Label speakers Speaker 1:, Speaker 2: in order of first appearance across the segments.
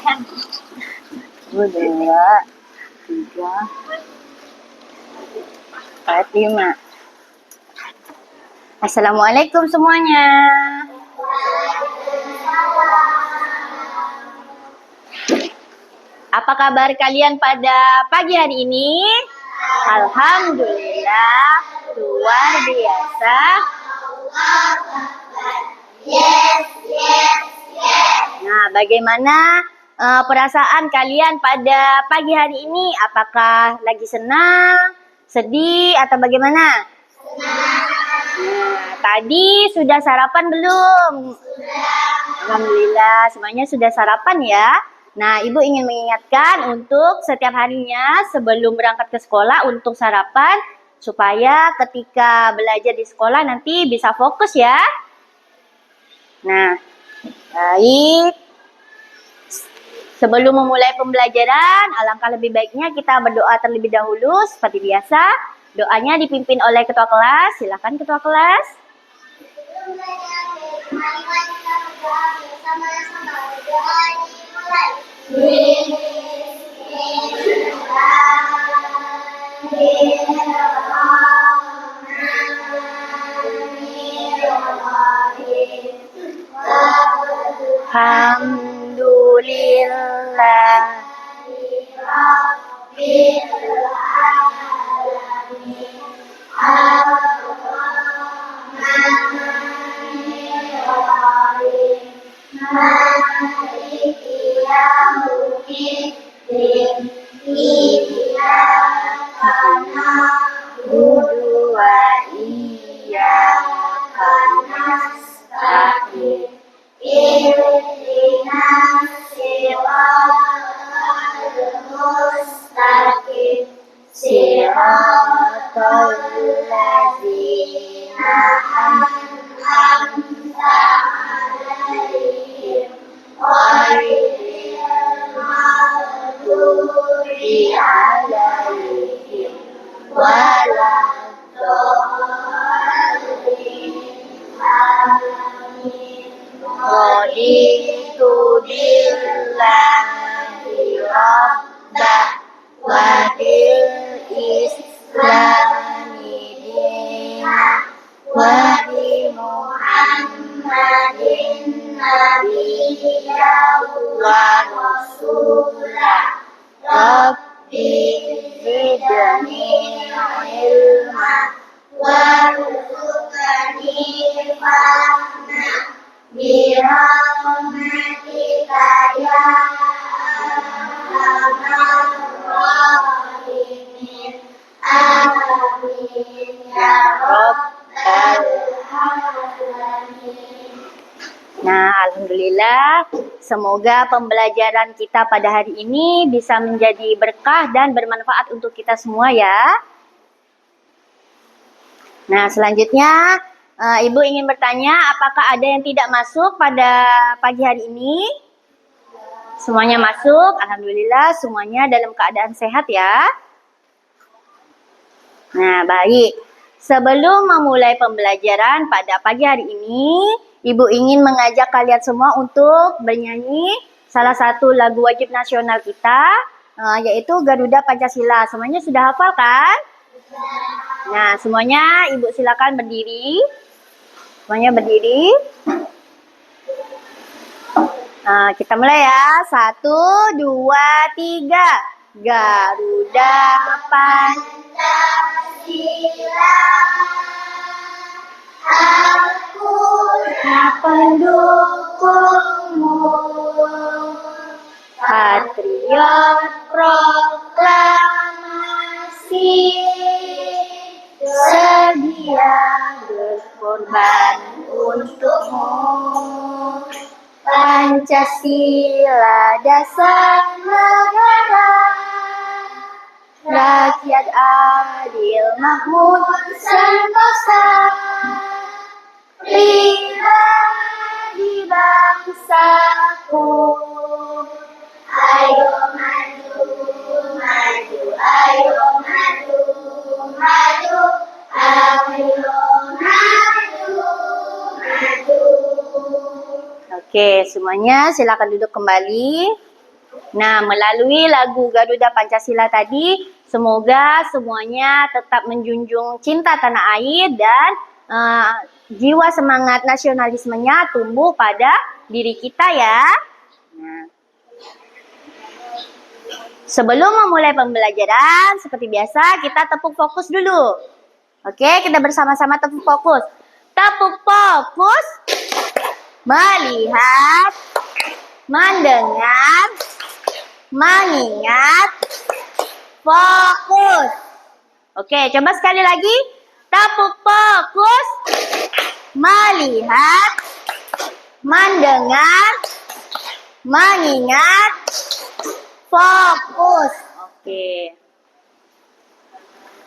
Speaker 1: Dua, tiga, empat, lima. Assalamualaikum semuanya. Apa kabar kalian pada pagi hari ini? Alhamdulillah, luar biasa. Nah, bagaimana perasaan kalian pada pagi hari ini? Apakah lagi senang, sedih, atau bagaimana? Nah, tadi sudah sarapan belum? Alhamdulillah, semuanya sudah sarapan ya. Nah, Ibu ingin mengingatkan untuk setiap harinya sebelum berangkat ke sekolah untuk sarapan supaya ketika belajar di sekolah nanti bisa fokus ya. Nah, baik. Sebelum memulai pembelajaran, alangkah lebih baiknya kita berdoa terlebih dahulu seperti biasa. Doanya dipimpin oleh ketua kelas. Silakan ketua kelas. Alhamdulillah. Nah, alhamdulillah, semoga pembelajaran kita pada hari ini bisa menjadi berkah dan bermanfaat untuk kita semua ya. Nah, selanjutnya Ibu ingin bertanya, apakah ada yang tidak masuk pada pagi hari ini? Semuanya masuk, alhamdulillah, semuanya dalam keadaan sehat ya. Nah, baik. Sebelum memulai pembelajaran pada pagi hari ini, Ibu ingin mengajak kalian semua untuk bernyanyi salah satu lagu wajib nasional kita, yaitu Garuda Pancasila. Semuanya sudah hafal kan? Nah, semuanya Ibu silakan berdiri. Semuanya berdiri. Kita mulai ya. 1, 2, 3. Garuda Pancasila, aku pendukungmu, patriot proklamasi, sedia berkorban untukmu. Pancasila dasar negara, rakyat adil makmur sentosa, pribadi bangsaku. Ayo maju, maju, ayo maju, maju, ayo maju, maju. Oke, semuanya silakan duduk kembali. Nah, melalui lagu Garuda Pancasila tadi, semoga semuanya tetap menjunjung cinta tanah air dan jiwa semangat nasionalismenya tumbuh pada diri kita ya. Nah, sebelum memulai pembelajaran, seperti biasa kita tepuk fokus dulu. Oke, kita bersama-sama tepuk fokus. Tepuk fokus, melihat, mendengar, mengingat, fokus. Oke, coba sekali lagi. Tepuk fokus, melihat, mendengar, mengingat, fokus. Oke.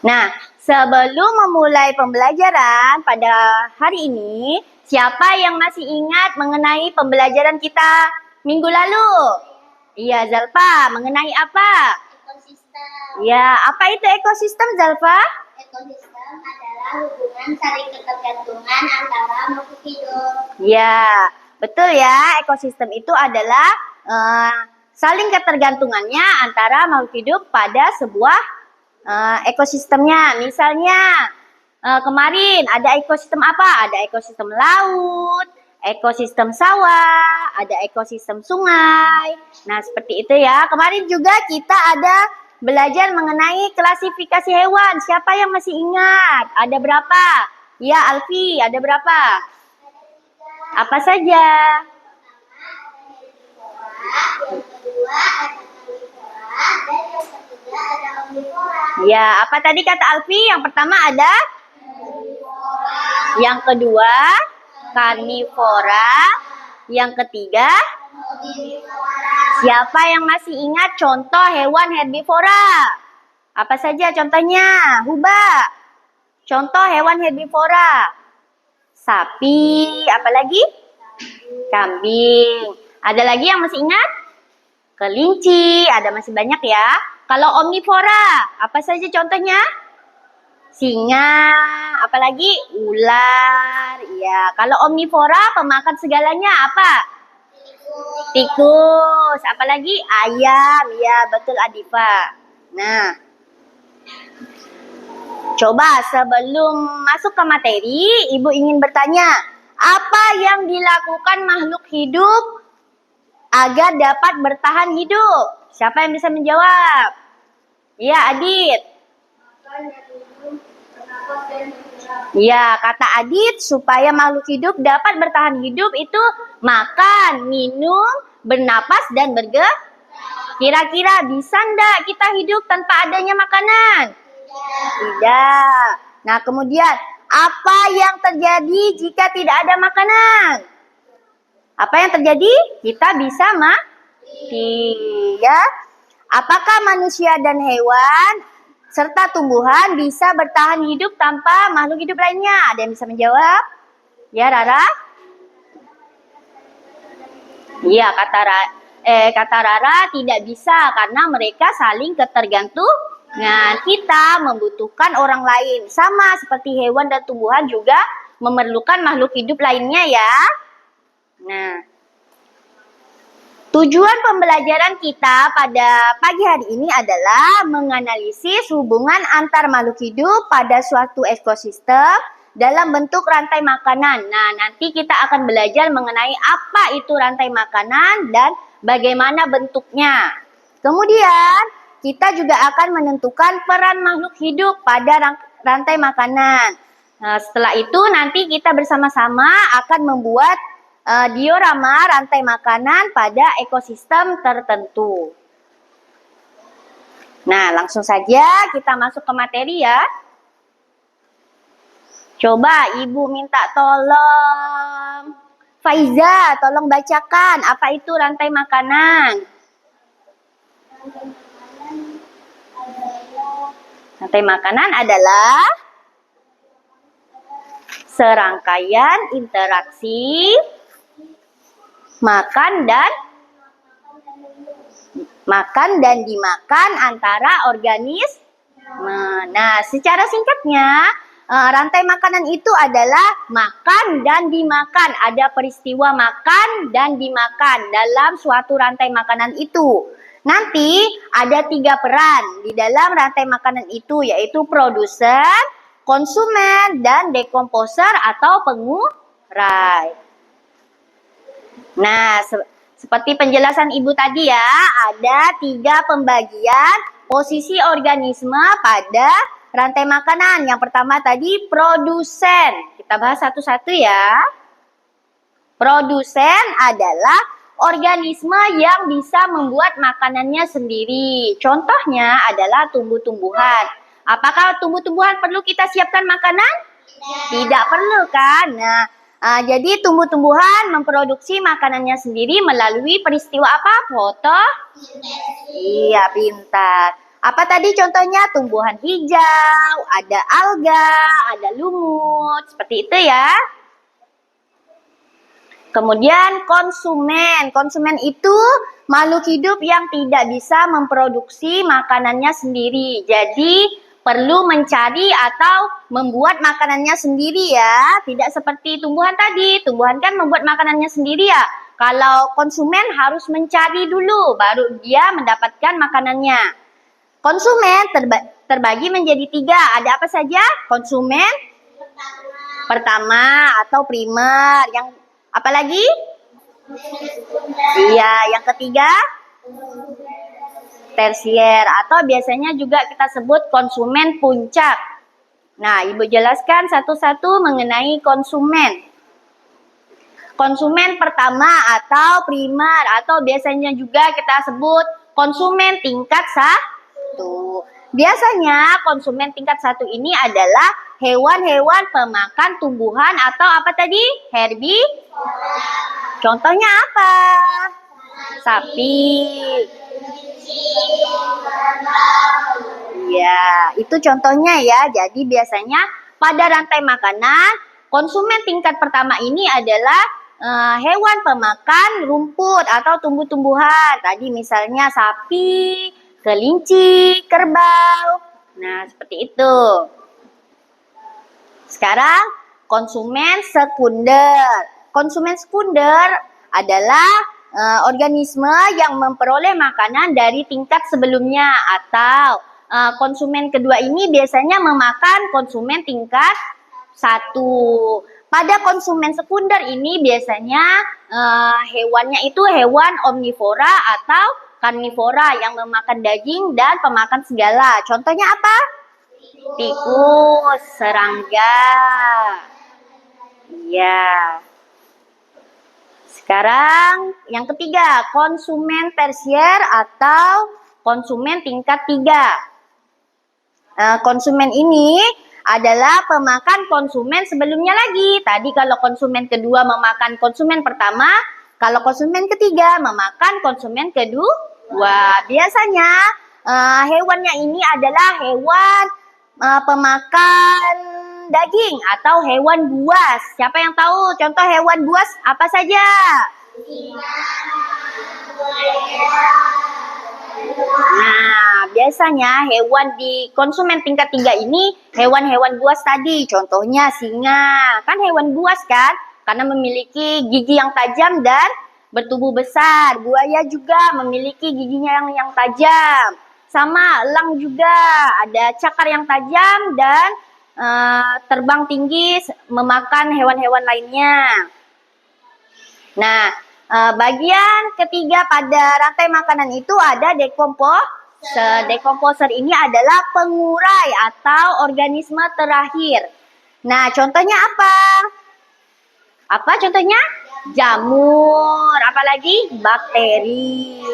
Speaker 1: Nah, sebelum memulai pembelajaran pada hari ini, siapa yang masih ingat mengenai pembelajaran kita minggu lalu? Iya, Zalfa. Mengenai apa?
Speaker 2: Ekosistem.
Speaker 1: Ya, apa itu ekosistem, Zalfa?
Speaker 2: Ekosistem adalah hubungan saling ketergantungan antara makhluk hidup.
Speaker 1: Ya, betul ya. Ekosistem itu adalah saling ketergantungannya antara makhluk hidup pada sebuah ekosistemnya. Misalnya, kemarin ada ekosistem apa? Ada ekosistem laut, ekosistem sawah, ada ekosistem sungai. Nah, seperti itu ya. Kemarin juga kita ada belajar mengenai klasifikasi hewan. Siapa yang masih ingat? Ada berapa? Ya, Alfi, ada berapa? Apa saja?
Speaker 2: Yang kedua ada karnivora dan yang ketiga ada omnivora.
Speaker 1: Ya, apa tadi kata Alfi? Yang pertama ada? Yang kedua, karnivora. Yang ketiga, siapa yang masih ingat contoh hewan herbivora? Apa saja contohnya? Huba. Contoh hewan herbivora. Sapi, apa lagi? Kambing. Ada lagi yang masih ingat? Kelinci, ada masih banyak ya. Kalau omnivora, apa saja contohnya? Singa, apalagi ular. Ya, kalau omnivora pemakan segalanya apa? Tikus, apalagi ayam. Ya, betul Adifa. Nah, coba sebelum masuk ke materi, Ibu ingin bertanya, apa yang dilakukan makhluk hidup agar dapat bertahan hidup? Siapa yang bisa menjawab? Ya, Adit. Ya, kata Adit, supaya makhluk hidup dapat bertahan hidup itu makan, minum, bernapas, dan bergerak. Kira-kira bisa enggak kita hidup tanpa adanya makanan? Tidak. Nah, kemudian apa yang terjadi jika tidak ada makanan? Apa yang terjadi? Kita bisa mati. Ya. Apakah manusia dan hewan serta tumbuhan bisa bertahan hidup tanpa makhluk hidup lainnya? Ada yang bisa menjawab? Ya, Rara? Iya, kata Rara tidak bisa karena mereka saling ketergantungan. Kita membutuhkan orang lain. Sama seperti hewan dan tumbuhan juga memerlukan makhluk hidup lainnya ya. Nah, tujuan pembelajaran kita pada pagi hari ini adalah menganalisis hubungan antar makhluk hidup pada suatu ekosistem dalam bentuk rantai makanan. Nah, nanti kita akan belajar mengenai apa itu rantai makanan dan bagaimana bentuknya. Kemudian, kita juga akan menentukan peran makhluk hidup pada rantai makanan. Nah, setelah itu nanti kita bersama-sama akan membuat diorama rantai makanan pada ekosistem tertentu. Nah, langsung saja kita masuk ke materi ya. Coba Ibu minta tolong Faiza, tolong bacakan apa itu rantai makanan. Rantai makanan adalah serangkaian interaksi makan dan dimakan antara organisme. Nah, secara singkatnya, rantai makanan itu adalah makan dan dimakan. Ada peristiwa makan dan dimakan dalam suatu rantai makanan itu. Nanti ada 3 peran di dalam rantai makanan itu, yaitu produsen, konsumen, dan dekomposer atau pengurai. Nah, seperti penjelasan Ibu tadi ya, ada 3 pembagian posisi organisme pada rantai makanan. Yang pertama tadi produsen. Kita bahas satu-satu ya. Produsen adalah organisme yang bisa membuat makanannya sendiri. Contohnya adalah tumbuh-tumbuhan. Apakah tumbuh-tumbuhan perlu kita siapkan makanan? Tidak perlu kan? Nah, jadi tumbuh-tumbuhan memproduksi makanannya sendiri melalui peristiwa apa? Iya, pintar. Apa tadi contohnya? Tumbuhan hijau, ada alga, ada lumut, seperti itu ya. Kemudian konsumen. Konsumen itu makhluk hidup yang tidak bisa memproduksi makanannya sendiri. Jadi perlu mencari atau membuat makanannya sendiri ya. Tidak seperti tumbuhan tadi. Tumbuhan kan membuat makanannya sendiri ya. Kalau konsumen harus mencari dulu, baru dia mendapatkan makanannya. Konsumen terbagi menjadi 3. Ada apa saja? Konsumen pertama atau primer. Yang apa lagi? Iya, yang ketiga tersier atau biasanya juga kita sebut konsumen puncak. Nah, Ibu jelaskan satu-satu mengenai konsumen. Konsumen pertama atau primer atau biasanya juga kita sebut konsumen tingkat 1. Biasanya konsumen tingkat 1 ini adalah hewan-hewan pemakan tumbuhan atau apa tadi? Contohnya apa? Sapi. Ya, itu contohnya ya. Jadi biasanya pada rantai makanan, konsumen tingkat pertama ini adalah hewan pemakan rumput atau tumbuh-tumbuhan. Tadi misalnya sapi, kelinci, kerbau. Nah, seperti itu. Sekarang konsumen sekunder. Konsumen sekunder adalah organisme yang memperoleh makanan dari tingkat sebelumnya atau konsumen kedua ini biasanya memakan konsumen tingkat 1. Pada konsumen sekunder ini biasanya hewannya itu hewan omnivora atau karnivora yang memakan daging dan pemakan segala. Contohnya apa? Tikus, serangga. Iya. Sekarang yang ketiga, konsumen tersier atau konsumen tingkat 3. Konsumen ini adalah pemakan konsumen sebelumnya lagi. Tadi kalau konsumen kedua memakan konsumen pertama, kalau konsumen ketiga memakan konsumen kedua. Biasanya hewannya ini adalah hewan pemakan daging atau hewan buas. Siapa yang tahu contoh hewan buas apa saja? Nah, biasanya hewan di konsumen tingkat 3 ini hewan-hewan buas tadi. Contohnya singa. Kan hewan buas kan? Karena memiliki gigi yang tajam dan bertubuh besar. Buaya juga memiliki giginya yang tajam. Sama elang juga ada cakar yang tajam dan terbang tinggi memakan hewan-hewan lainnya. Nah, bagian ketiga pada rantai makanan itu ada dekomposer. Dekomposer ini adalah pengurai atau organisme terakhir. Nah, contohnya apa? Apa contohnya? Jamur, apalagi bakteri,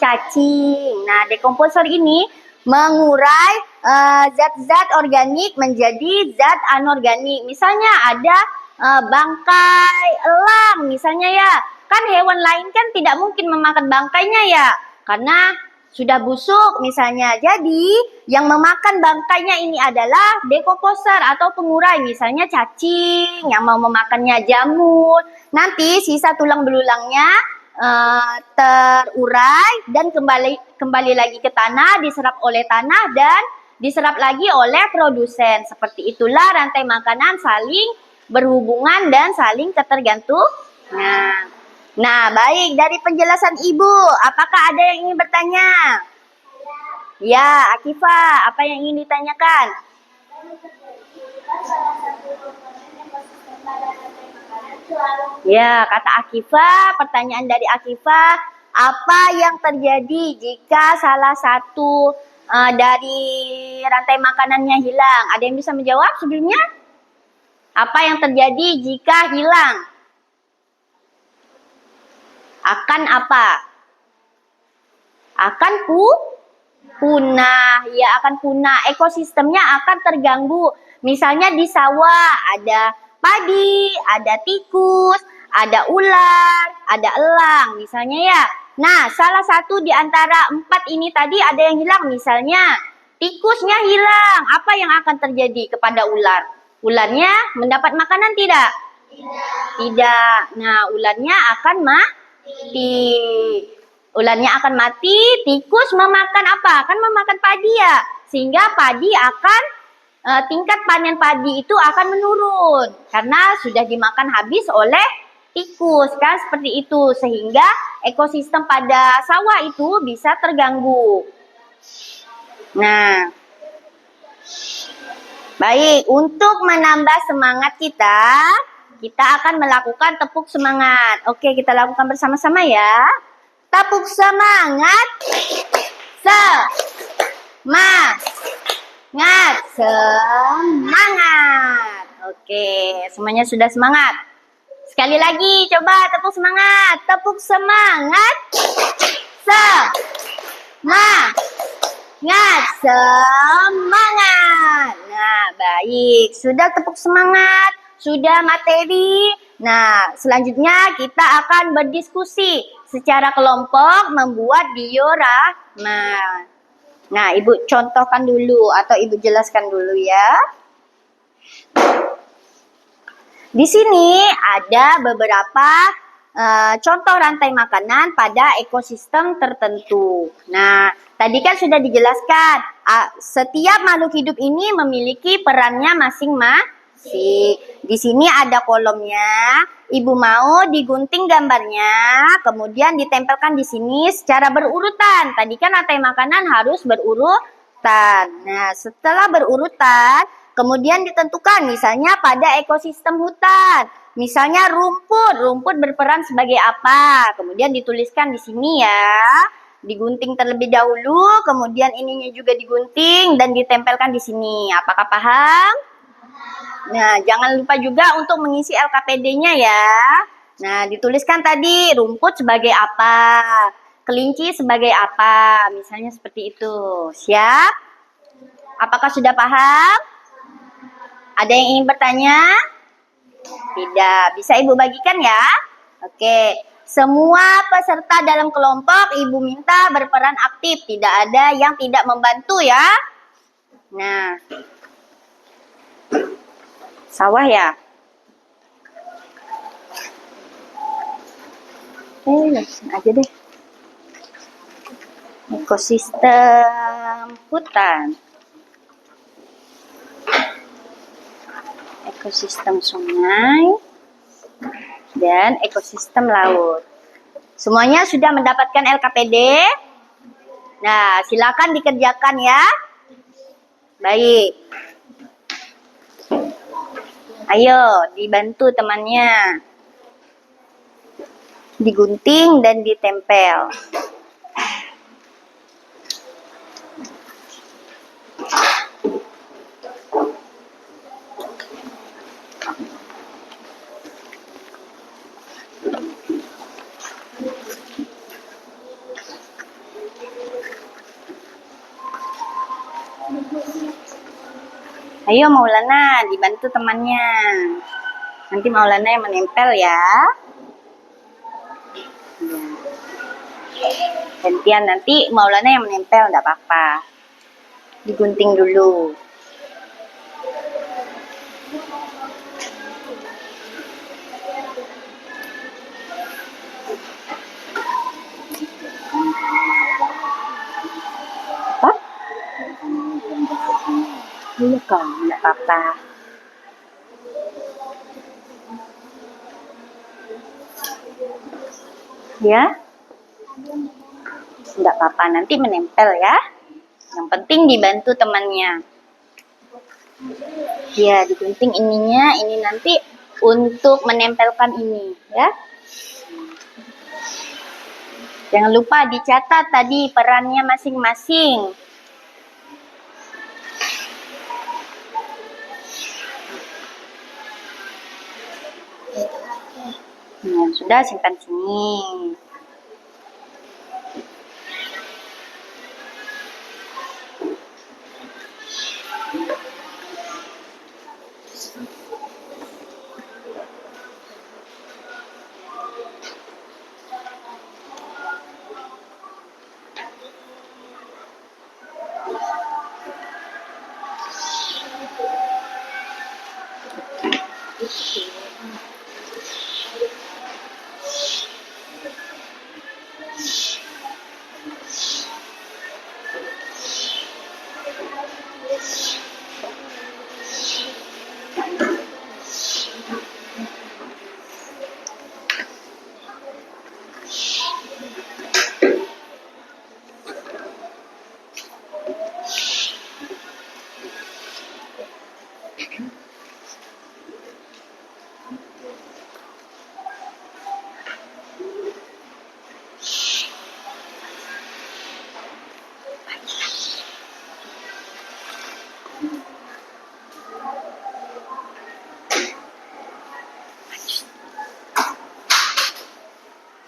Speaker 1: cacing. Nah, dekomposer ini mengurai zat-zat organik menjadi zat anorganik. Misalnya ada bangkai elang misalnya ya. Kan hewan lain kan tidak mungkin memakan bangkainya ya. Karena sudah busuk misalnya. Jadi yang memakan bangkainya ini adalah dekomposer atau pengurai. Misalnya cacing yang mau memakannya jamur. Nanti sisa tulang belulangnya terurai dan kembali lagi ke tanah, diserap oleh tanah dan diserap lagi oleh produsen. Seperti itulah rantai makanan saling berhubungan dan saling ketergantungan. Nah, baik, dari penjelasan Ibu, apakah ada yang ingin bertanya? Ya, Akifah, apa yang ingin ditanyakan? Ya, kata Akifah, pertanyaan dari Akifah, apa yang terjadi jika salah satu dari rantai makanannya hilang? Ada yang bisa menjawab sebelumnya? Apa yang terjadi jika hilang? Akan apa? Akan punah. Ya, akan punah. Ekosistemnya akan terganggu. Misalnya di sawah ada padi, ada tikus, ada ular, ada elang misalnya ya. Nah, salah satu di antara 4 ini tadi ada yang hilang. Misalnya tikusnya hilang. Apa yang akan terjadi kepada ular? Ularnya mendapat makanan tidak? Tidak. Nah, ularnya akan mati. Ularnya akan mati, tikus memakan apa? Akan memakan padi ya. Sehingga padi akan, tingkat panen padi itu akan menurun. Karena sudah dimakan habis oleh tikus kan, seperti itu. Sehingga ekosistem pada sawah itu bisa terganggu. Nah, baik, untuk menambah semangat kita akan melakukan tepuk semangat. Oke, kita lakukan bersama-sama ya. Tepuk semangat. Semangat. Oke, semuanya sudah semangat. Sekali lagi, coba tepuk semangat. Tepuk semangat. Semangat. Nah, baik. Sudah tepuk semangat, sudah materi. Nah, selanjutnya kita akan berdiskusi secara kelompok membuat diorama. Nah, Ibu contohkan dulu atau Ibu jelaskan dulu ya. Di sini ada beberapa contoh rantai makanan pada ekosistem tertentu. Nah, tadi kan sudah dijelaskan, setiap makhluk hidup ini memiliki perannya masing-masing. Di sini ada kolomnya. Ibu mau digunting gambarnya, kemudian ditempelkan di sini secara berurutan. Tadi kan rantai makanan harus berurutan. Nah, setelah berurutan, kemudian ditentukan misalnya pada ekosistem hutan. Misalnya rumput berperan sebagai apa? Kemudian dituliskan di sini ya. Digunting terlebih dahulu, kemudian ininya juga digunting dan ditempelkan di sini. Apakah paham? Nah, jangan lupa juga untuk mengisi LKPD-nya ya. Nah, dituliskan tadi rumput sebagai apa? Kelinci sebagai apa? Misalnya seperti itu. Siap? Apakah sudah paham? Ada yang ingin bertanya? Tidak. Bisa Ibu bagikan ya? Oke. Semua peserta dalam kelompok Ibu minta berperan aktif. Tidak ada yang tidak membantu ya. Nah. Sawah ya? Langsung aja deh. Ekosistem hutan. Ekosistem sungai, dan ekosistem laut. Semuanya sudah mendapatkan LKPD? Nah, silakan dikerjakan ya. Baik. Ayo, dibantu temannya. Digunting dan ditempel. Ayo Maulana, dibantu temannya. Nanti Maulana yang menempel ya. Gantian nanti Maulana yang menempel, enggak apa-apa. Digunting dulu. Apa? Iya kak, nggak apa-apa. Ya, nggak apa-apa. Nanti menempel ya. Yang penting dibantu temannya. Ya, digunting ininya. Ini nanti untuk menempelkan ini, ya. Jangan lupa dicatat tadi perannya masing-masing. Nah, sudah simpan sini.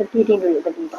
Speaker 1: Berdiri dulu, berdiri.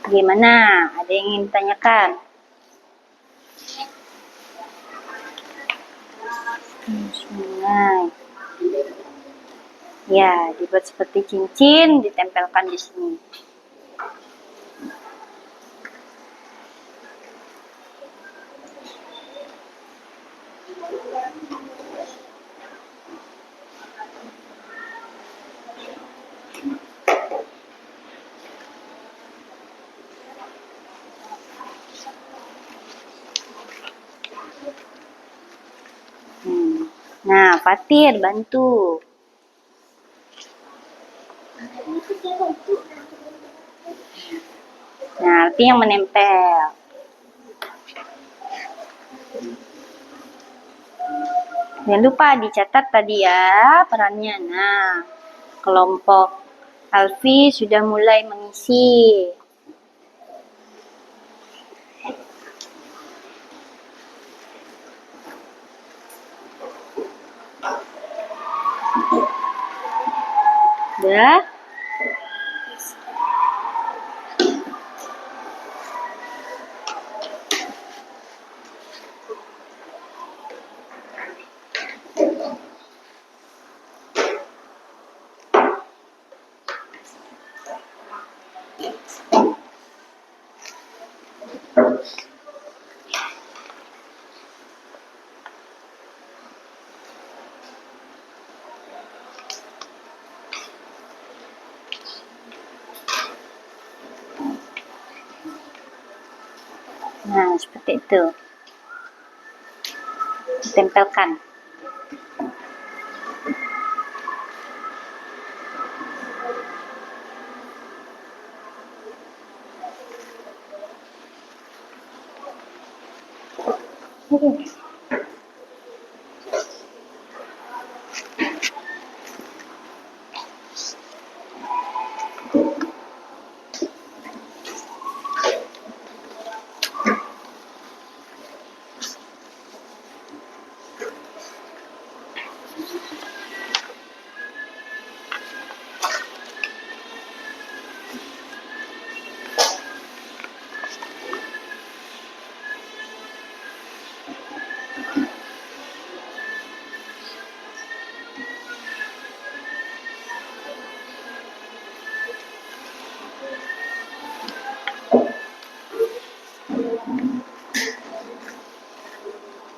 Speaker 1: Gimana? Ada yang ingin ditanyakan? Sungai. Ya, dibuat seperti cincin, ditempelkan di sini. Nah, Fatir bantu. Nah, itu yang menempel. Jangan lupa dicatat tadi ya perannya. Nah, kelompok Alfi sudah mulai mengisi. Udah? Nah, seperti itu. Tempelkan. Oke.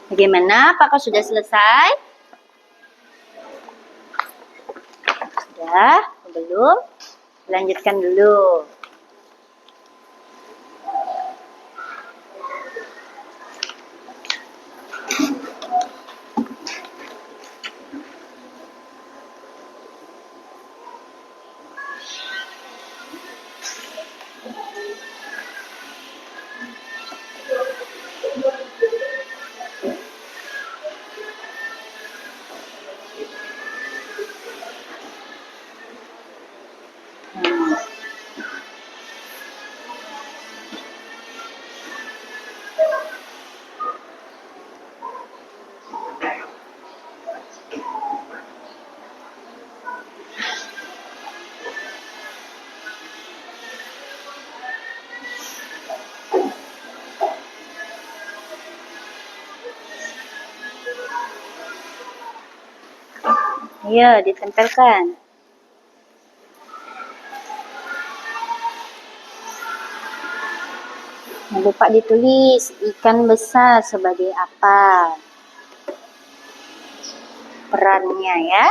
Speaker 1: Bagaimana? Apakah sudah selesai? Sudah? Belum? Lanjutkan dulu. Iya, ditempelkan. Jangan lupa ditulis ikan besar sebagai apa perannya ya.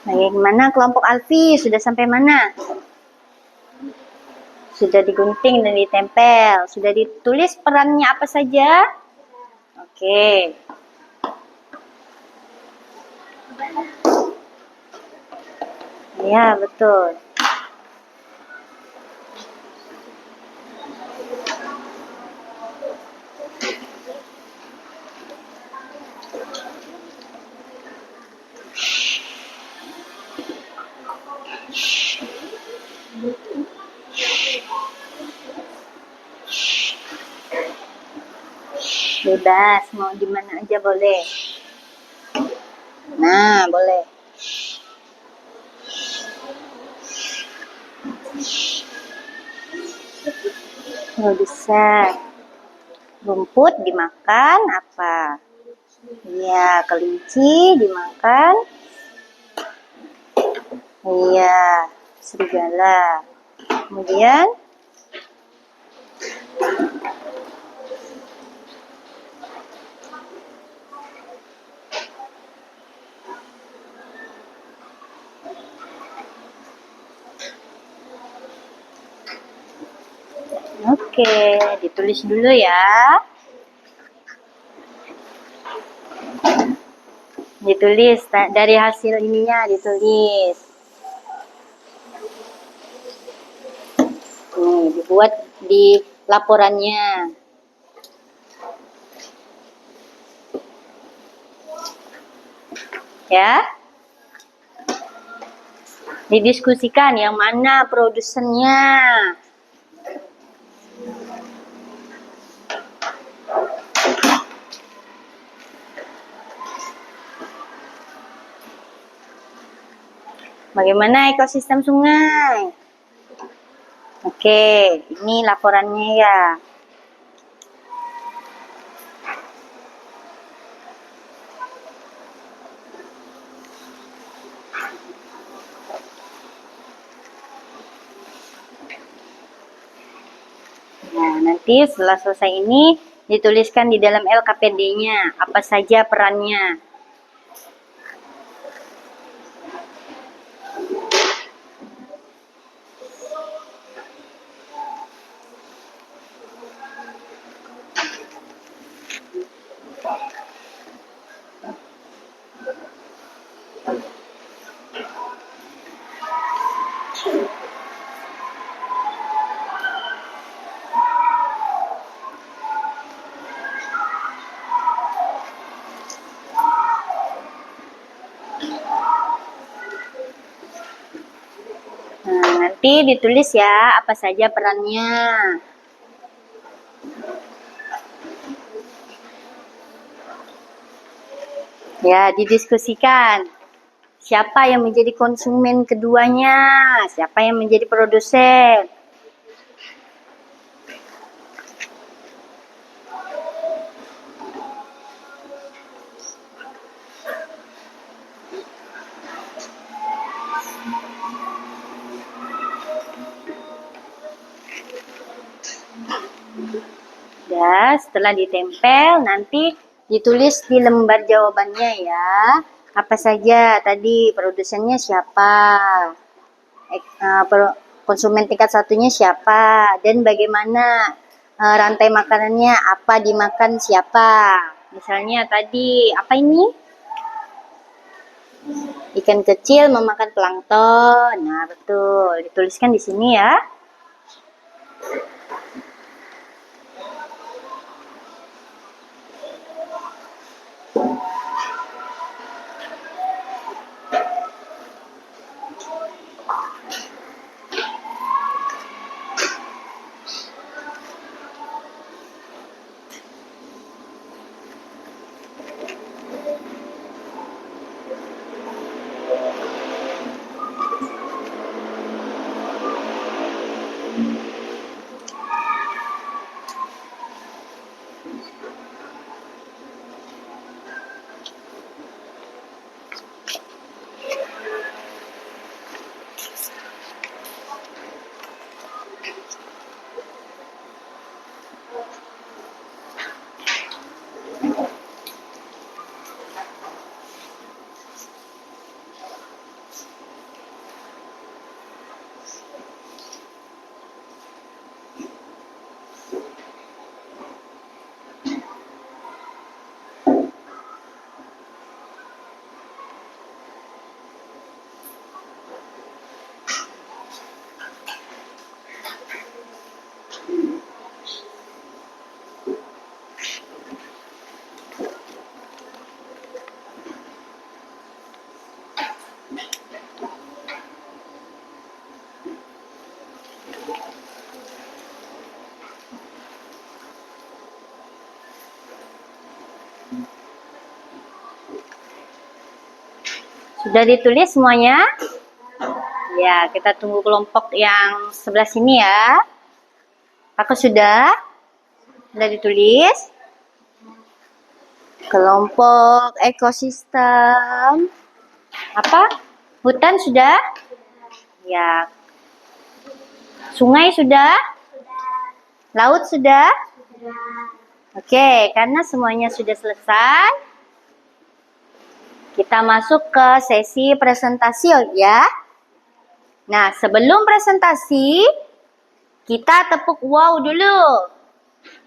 Speaker 1: Bagaimana kelompok Alfi? Sudah sampai mana? Sudah digunting dan ditempel. Sudah ditulis perannya apa saja? Oke. Ya, betul. Bebas, mau di mana aja boleh. Nah, boleh. Oh, bisa. Rumput dimakan apa? Iya, kelinci dimakan. Iya, serigala. Kemudian oke, ditulis dulu ya. Ditulis dari hasil ininya ditulis. Nih, dibuat di laporannya. Ya. Didiskusikan yang mana produsennya. Bagaimana ekosistem sungai? Oke, ini laporannya ya. Nah, nanti setelah selesai ini dituliskan di dalam LKPD-nya apa saja perannya. Nanti ditulis ya apa saja perannya. Ya, didiskusikan. Siapa yang menjadi konsumen keduanya? Siapa yang menjadi produsen? Ya, setelah ditempel nanti ditulis di lembar jawabannya ya. Apa saja tadi, produsennya siapa? Konsumen tingkat satunya siapa? Dan bagaimana rantai makanannya, apa dimakan siapa? Misalnya tadi, apa ini? Ikan kecil memakan plankton. Nah, betul. Dituliskan di sini ya. Sudah ditulis semuanya? Ya, kita tunggu kelompok yang sebelah sini ya. Apakah sudah? Sudah ditulis? Kelompok ekosistem. Apa? Hutan sudah? Ya. Sungai sudah? Laut sudah? Oke, karena semuanya sudah selesai, kita masuk ke sesi presentasi ya. Nah, sebelum presentasi, kita tepuk wow dulu.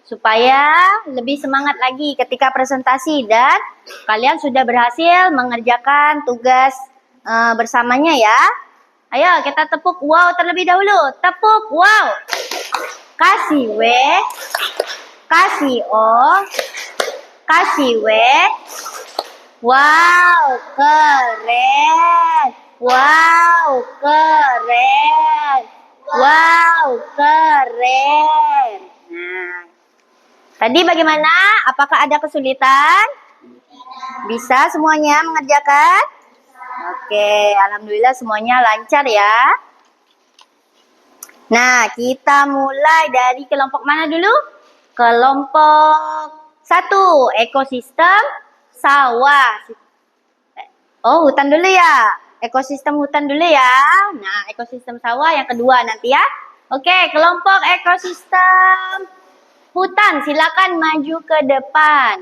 Speaker 1: Supaya lebih semangat lagi ketika presentasi dan kalian sudah berhasil mengerjakan tugas bersamanya ya. Ayo kita tepuk wow terlebih dahulu. Tepuk wow. Kasih W. Kasih O. Kasih W. Wow, keren. Wow, keren. Wow, keren. Nah, tadi bagaimana? Apakah ada kesulitan? Bisa semuanya mengerjakan? Oke, alhamdulillah semuanya lancar ya. Nah, kita mulai dari kelompok mana dulu? Kelompok 1, ekosistem sawah. Oh, hutan dulu ya. Ekosistem hutan dulu ya. Nah, ekosistem sawah yang kedua nanti ya. Oke, kelompok ekosistem hutan. Silakan maju ke depan.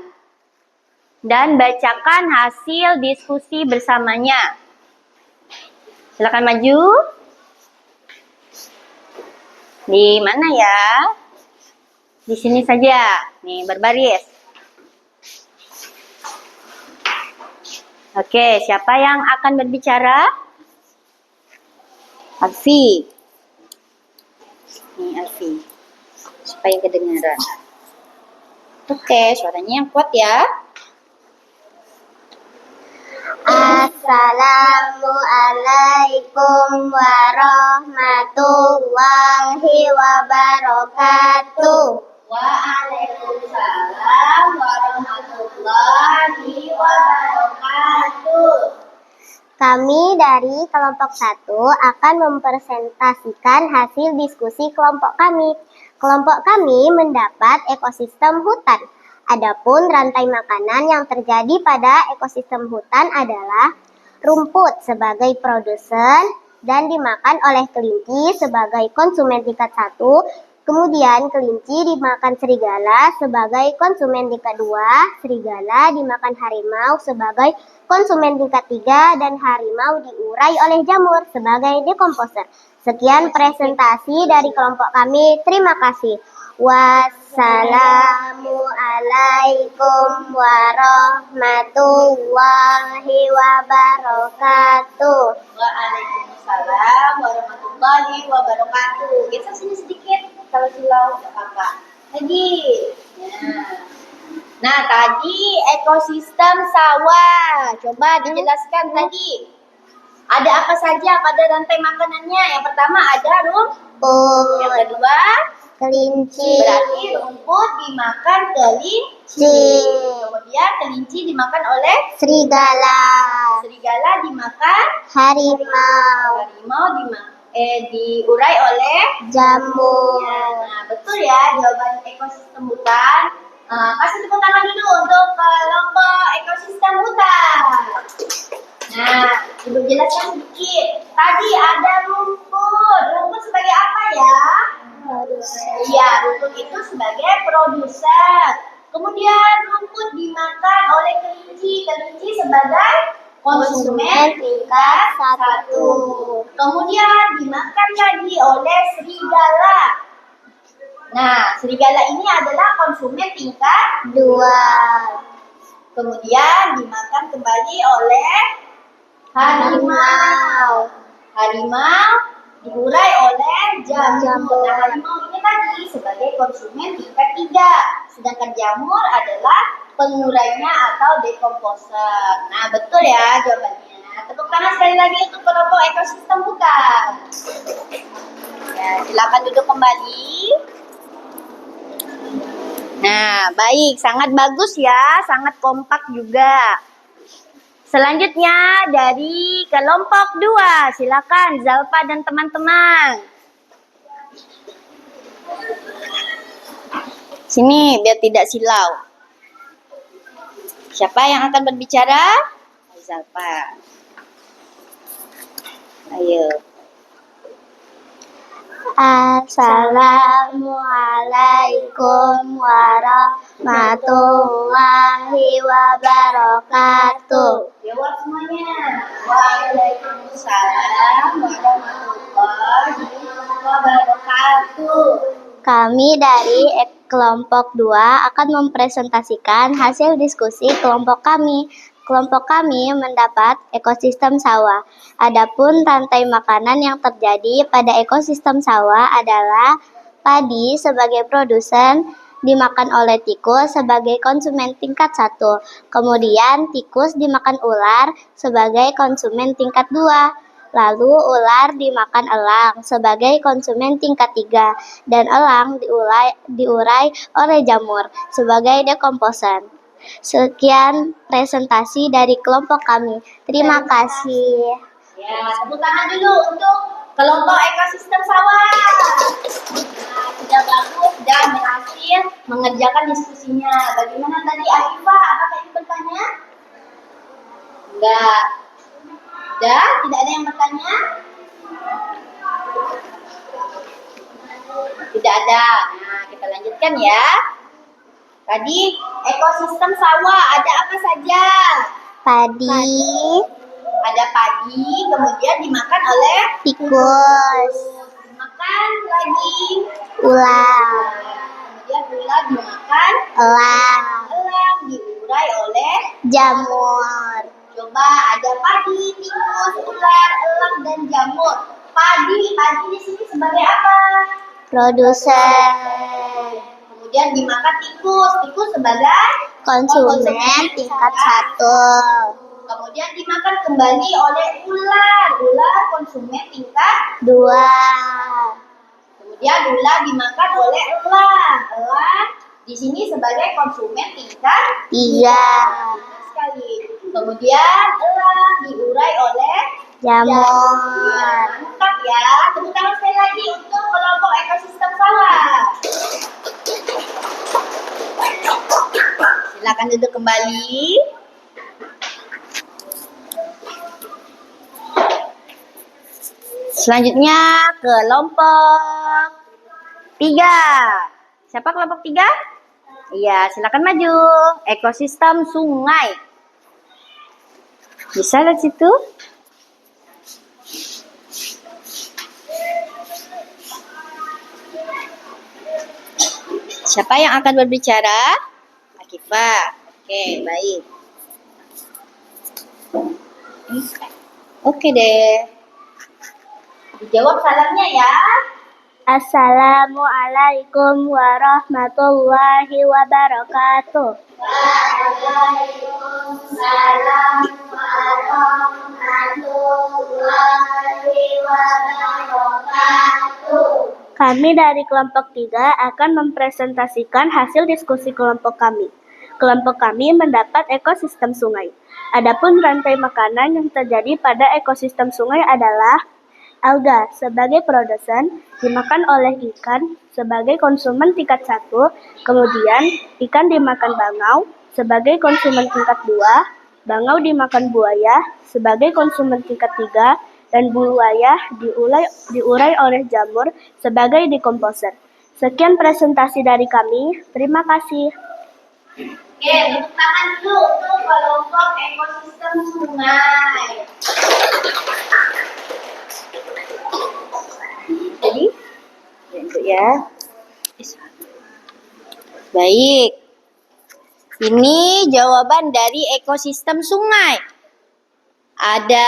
Speaker 1: Dan bacakan hasil diskusi bersamanya. Silakan maju. Di mana ya? Di sini saja. Nih, berbaris. Oke, siapa yang akan berbicara? Alfi. Nih, Alfi. Supaya kedengaran. Oke, suaranya yang kuat ya.
Speaker 2: Assalamualaikum warahmatullahi wabarakatuh.
Speaker 1: Waalaikumsalam warahmatullahi wabarakatuh.
Speaker 2: Kami dari kelompok 1 akan mempresentasikan hasil diskusi kelompok kami. Kelompok kami mendapat ekosistem hutan. Adapun rantai makanan yang terjadi pada ekosistem hutan adalah rumput sebagai produsen dan dimakan oleh kelinci sebagai konsumen tingkat 1. Kemudian kelinci dimakan serigala sebagai konsumen tingkat 2, serigala dimakan harimau sebagai konsumen tingkat 3, dan harimau diurai oleh jamur sebagai dekomposer. Sekian presentasi dari kelompok kami. Terima kasih. Wassalamualaikum warahmatullahi wabarakatuh.
Speaker 1: Waalaikumsalam warahmatullahi wabarakatuh. Geser sini sedikit. Kalau silau nggak apa-apa. Lagi. Nah, tadi ekosistem sawah. Coba dijelaskan tadi. Ada apa saja pada rantai makanannya? Yang pertama ada rumput. Yang kedua,
Speaker 2: Kelinci.
Speaker 1: berarti rumput dimakan kelinci. Kemudian kelinci dimakan oleh
Speaker 2: Serigala.
Speaker 1: serigala dimakan
Speaker 2: Harimau.
Speaker 1: harimau diurai oleh
Speaker 2: Jamur.
Speaker 1: Nah, betul ya jawaban ekosistem hutan. Kasih tepuk tangan dulu untuk kelompok ekosistem hutan. Nah, Ibu jelaskan sedikit. Tadi ada rumput. Rumput sebagai apa ya? Iya, rumput itu sebagai produsen. Kemudian rumput dimakan oleh kelinci. Kelinci sebagai konsumen tingkat 1. Kemudian dimakan lagi oleh serigala. Nah, serigala ini adalah konsumen tingkat
Speaker 2: 2.
Speaker 1: Kemudian dimakan kembali oleh harimau. Harimau diurai oleh jamur. Nah, harimau ini tadi sebagai konsumen tingkat 3. Sedangkan jamur adalah pengurainya atau dekomposer. Nah, betul ya jawabannya. Tepuk tangan sekali lagi untuk kelompok ekosistem hutan. Ya, silakan duduk kembali. Nah, baik, sangat bagus ya, sangat kompak juga. Selanjutnya dari kelompok 2, silakan Zalfa dan teman-teman. Sini biar tidak silau. Siapa yang akan berbicara? Zalfa. Ayo.
Speaker 2: Assalamualaikum warahmatullahi wabarakatuh.
Speaker 1: Jawab semuanya. Waalaikumsalam warahmatullahi wabarakatuh.
Speaker 2: Kami dari kelompok 2 akan mempresentasikan hasil diskusi kelompok kami. Kelompok kami mendapat ekosistem sawah. Adapun rantai makanan yang terjadi pada ekosistem sawah adalah padi sebagai produsen, dimakan oleh tikus sebagai konsumen tingkat 1. Kemudian tikus dimakan ular sebagai konsumen tingkat 2. Lalu ular dimakan elang sebagai konsumen tingkat 3. Dan elang diurai oleh jamur sebagai dekomposer. Sekian presentasi dari kelompok kami. Terima kasih.
Speaker 1: Ya, tepuk tangan dulu untuk kelompok ekosistem sawah. Nah, sudah bagus dan berhasil mengerjakan diskusinya. Bagaimana tadi Arifah? Apakah ingin bertanya? Enggak. Tidak ada yang bertanya? Tidak ada. Nah, kita lanjutkan ya. Tadi ekosistem sawah ada apa saja?
Speaker 2: Padi,
Speaker 1: Ada padi, kemudian dimakan oleh
Speaker 2: tikus,
Speaker 1: dimakan lagi
Speaker 2: ular,
Speaker 1: kemudian ular dimakan,
Speaker 2: elang,
Speaker 1: elang diurai oleh
Speaker 2: jamur,
Speaker 1: coba ada padi, tikus, ular, elang dan jamur. Padi di sini sebagai apa?
Speaker 2: produsen,
Speaker 1: Kemudian dimakan tikus sebagai
Speaker 2: konsumen tingkat 1,
Speaker 1: kemudian dimakan kembali oleh ular. Ular konsumen tingkat
Speaker 2: 2.
Speaker 1: kemudian ular dimakan oleh elang. Elang di sini sebagai konsumen tingkat
Speaker 2: 3.
Speaker 1: sekali. Kemudian elang diurai oleh
Speaker 2: Jamur.
Speaker 1: mantap ya. Tepuk tangan sekali lagi untuk kelompok ekosistem sawah. Silakan duduk kembali. Selanjutnya kelompok 3. Siapa kelompok 3? Iya, silakan maju. Ekosistem sungai. Bisa lihat situ? Siapa yang akan berbicara? Akifah. Oke, baik. Oke deh. Dijawab salamnya ya.
Speaker 2: Assalamualaikum warahmatullahi wabarakatuh.
Speaker 1: Waalaikumsalam warahmatullahi wabarakatuh.
Speaker 2: Kami dari kelompok 3 akan mempresentasikan hasil diskusi kelompok kami. Kelompok kami mendapat ekosistem sungai. Adapun rantai makanan yang terjadi pada ekosistem sungai adalah alga sebagai produsen dimakan oleh ikan sebagai konsumen tingkat 1, kemudian ikan dimakan bangau sebagai konsumen tingkat 2, bangau dimakan buaya sebagai konsumen tingkat 3, dan buaya diurai oleh jamur sebagai dekomposer. Sekian presentasi dari kami. Terima kasih.
Speaker 1: Oke, tepuk tangan dulu untuk kelompok ekosistem sungai. Jadi, untuk ya. Baik. Ini jawaban dari ekosistem sungai. Ada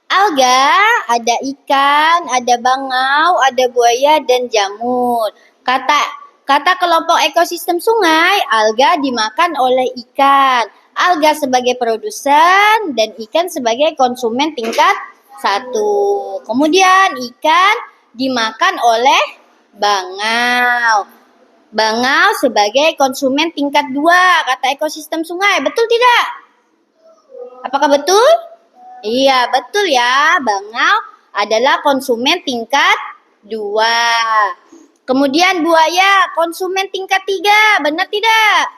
Speaker 1: alga, ada ikan, ada bangau, ada buaya dan jamur. Kata kelompok ekosistem sungai, alga dimakan oleh ikan. Alga sebagai produsen dan ikan sebagai konsumen tingkat 1. Kemudian ikan dimakan oleh bangau. Bangau sebagai konsumen tingkat 2, kata ekosistem sungai. Betul tidak? Apakah betul? Iya, betul ya. Bangau adalah konsumen tingkat 2. Kemudian buaya konsumen tingkat 3. Benar tidak?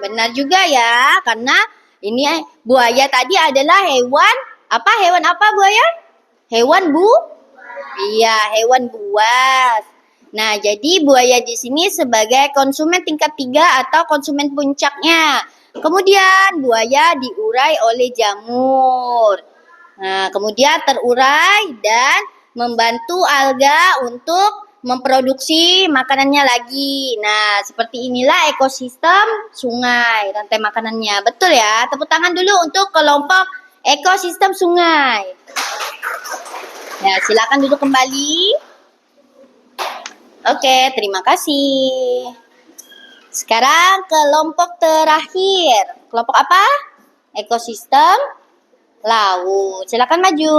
Speaker 1: Benar juga ya. Karena ini buaya tadi adalah hewan. Hewan apa buaya? Hewan Iya, hewan buas. Nah, jadi buaya di sini sebagai konsumen tingkat 3 atau konsumen puncaknya. Kemudian buaya diurai oleh jamur. Nah, kemudian terurai dan membantu alga untuk memproduksi makanannya lagi. Nah, seperti inilah ekosistem sungai, rantai makanannya. Betul ya? Tepuk tangan dulu untuk kelompok ekosistem sungai. Ya, silakan duduk kembali. Oke, terima kasih. Sekarang kelompok terakhir. Kelompok apa? Ekosistem laut. Silakan maju.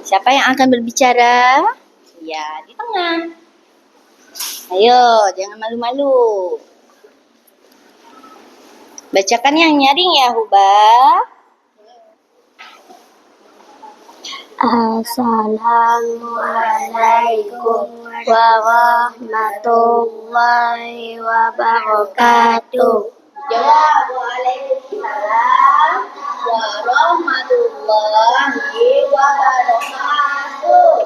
Speaker 1: Siapa yang akan berbicara? Ya, di tengah. Ayo, jangan malu-malu. Bacakan yang nyaring ya, Huba.
Speaker 2: Assalamualaikum warahmatullahi wabarakatuh.
Speaker 1: Jawab. Waalaikumsalam warahmatullahi wabarakatuh.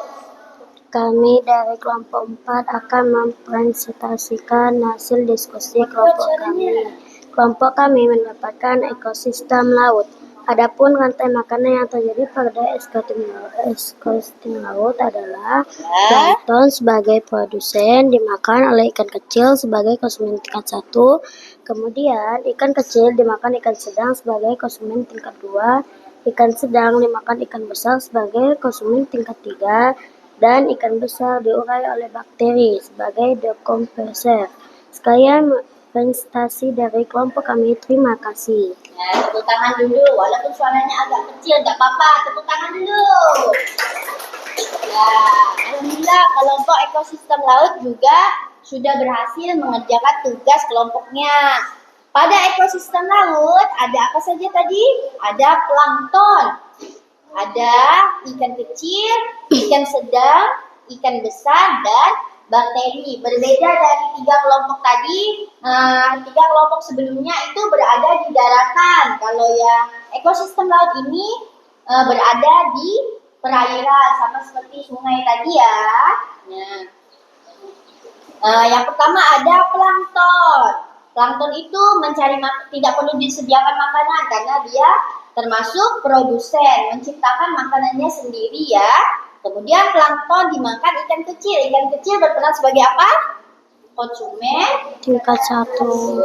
Speaker 2: Kami dari kelompok 4 akan mempresentasikan hasil diskusi kelompok kami. Kelompok kami mendapatkan ekosistem laut. Adapun rantai makanan yang terjadi pada ekosistem laut adalah plankton sebagai produsen dimakan oleh ikan kecil sebagai konsumen tingkat 1, kemudian ikan kecil dimakan ikan sedang sebagai konsumen tingkat 2, ikan sedang dimakan ikan besar sebagai konsumen tingkat 3, dan ikan besar diurai oleh bakteri sebagai dekomposer. Sekalian prestasi dari kelompok kami. Terima kasih.
Speaker 1: Nah, tepuk tangan dulu. Walaupun suaranya agak kecil, nggak apa-apa. Tepuk tangan dulu. Ya, alhamdulillah kelompok ekosistem laut juga sudah berhasil mengerjakan tugas kelompoknya. Pada ekosistem laut ada apa saja tadi? Ada plankton, ada ikan kecil, ikan sedang, ikan besar, dan bakteri. Berbeda dari tiga kelompok tadi, tiga kelompok sebelumnya itu berada di daratan. Kalau yang ekosistem laut ini berada di perairan, sama seperti sungai tadi ya. Nah, yang pertama ada plankton. Plankton itu mencari tidak perlu disediakan makanan karena dia termasuk produsen, menciptakan makanannya sendiri ya. Kemudian plankton dimakan ikan kecil. Ikan kecil berperan sebagai apa? Konsumen
Speaker 2: Tingkat 1.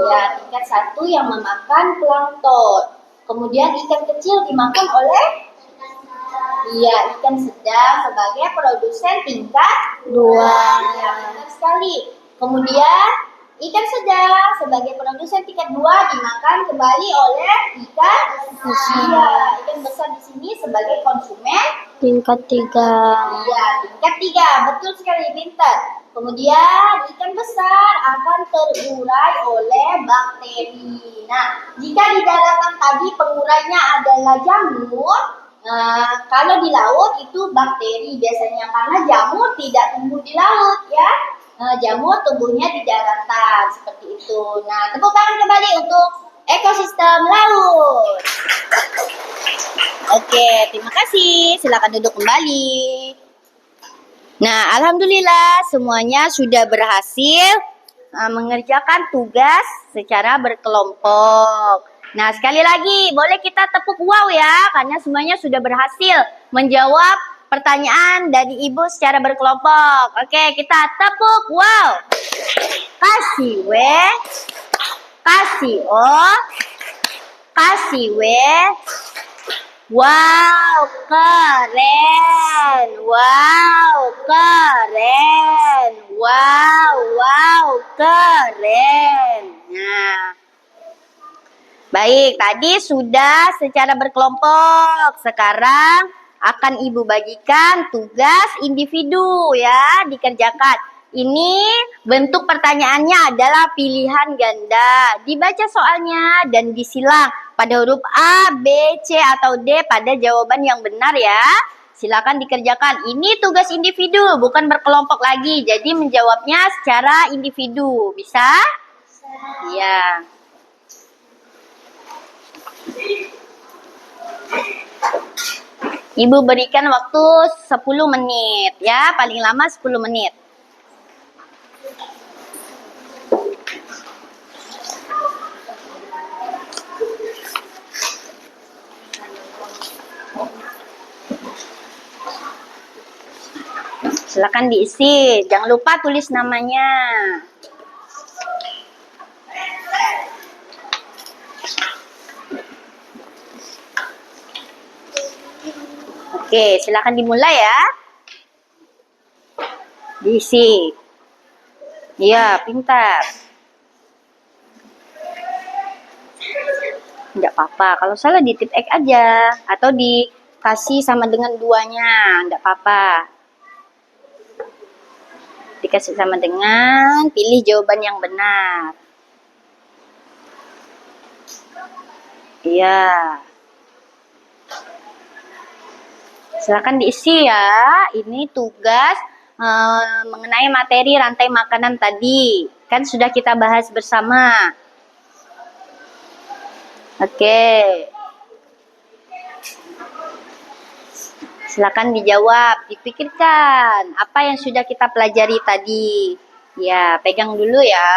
Speaker 1: ya, tingkat 1 yang memakan plankton. Kemudian ikan kecil dimakan oleh ikan sedang sebagai produsen tingkat 2. Ya, benar sekali. Kemudian ikan sedang sebagai produsen tingkat 2 dimakan kembali oleh ikan besar. Ikan besar di sini sebagai konsumen
Speaker 2: Tingkat 3.
Speaker 1: iya, tingkat 3. Betul sekali, pintar. Kemudian ikan besar akan terurai oleh bakteri. Nah, jika di daratan tadi pengurainya adalah jamur, kalau di laut itu bakteri biasanya karena jamur tidak tumbuh di laut ya. Jamur tumbuhnya di daratan seperti itu. Nah, tepuk tangan kembali untuk ekosistem laut. Oke, terima kasih. Silakan duduk kembali. Nah, alhamdulillah semuanya sudah berhasil mengerjakan tugas secara berkelompok. Nah, sekali lagi boleh kita tepuk wow ya, karena semuanya sudah berhasil menjawab pertanyaan dari Ibu secara berkelompok. Oke, kita tepuk wow. Kasih W, kasih O, kasih W. Wow, keren. Wow, keren. Wow, keren. Nah, baik, tadi sudah secara berkelompok. Sekarang akan Ibu bagikan tugas individu ya, dikerjakan. Ini bentuk pertanyaannya adalah pilihan ganda. Dibaca soalnya dan disilang pada huruf A, B, C, atau D pada jawaban yang benar ya. Silakan dikerjakan. Ini tugas individu, bukan berkelompok lagi. Jadi menjawabnya secara individu. Bisa? Iya. Ibu berikan waktu 10 menit ya, paling lama 10 menit. Silakan diisi, jangan lupa tulis namanya. Oke, silakan dimulai ya. Diisi. Iya, pintar. Enggak apa-apa, kalau salah di tip X aja atau dikasih sama dengan duanya, enggak apa-apa. Dikasih sama dengan pilih jawaban yang benar. Iya. Silakan diisi ya. Ini tugas mengenai materi rantai makanan tadi. Kan sudah kita bahas bersama. Oke. Silakan dijawab, dipikirkan apa yang sudah kita pelajari tadi. Ya, pegang dulu ya.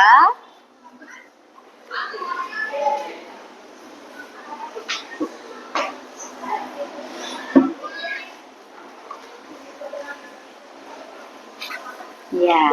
Speaker 1: Ya.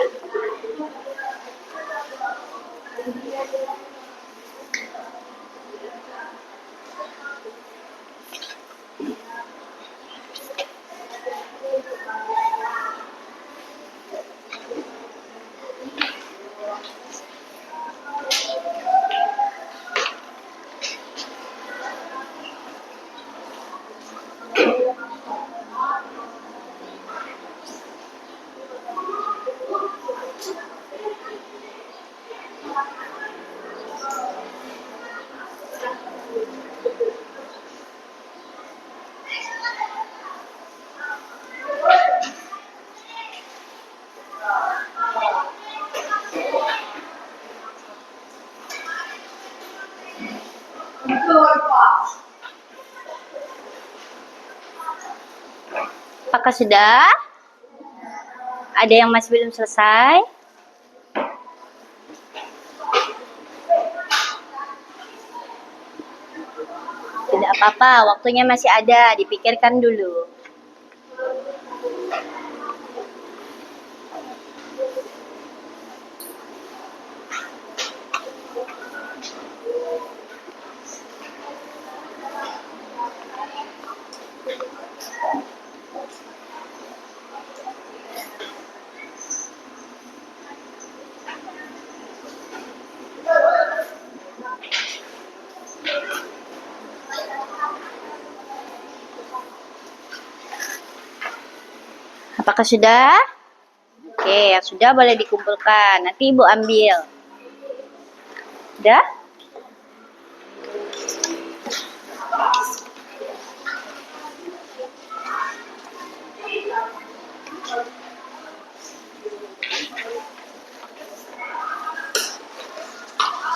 Speaker 1: Apakah sudah? Ada yang masih belum selesai? Tidak apa-apa, waktunya masih ada, dipikirkan dulu. Apakah sudah? Oke, yang sudah boleh dikumpulkan. Nanti Ibu ambil. Sudah?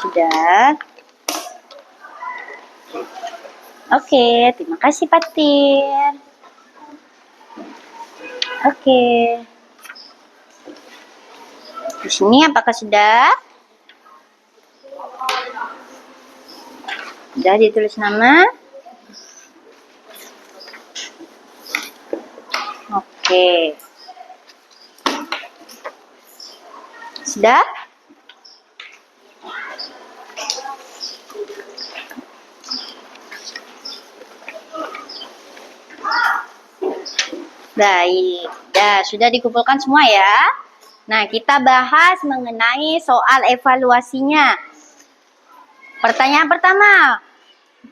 Speaker 1: Sudah. Oke, terima kasih Patir. Oke. Di sini apakah sudah? Sudah ditulis nama? Oke. Sudah? Baik, sudah dikumpulkan semua ya. Nah, kita bahas mengenai soal evaluasinya. Pertanyaan pertama,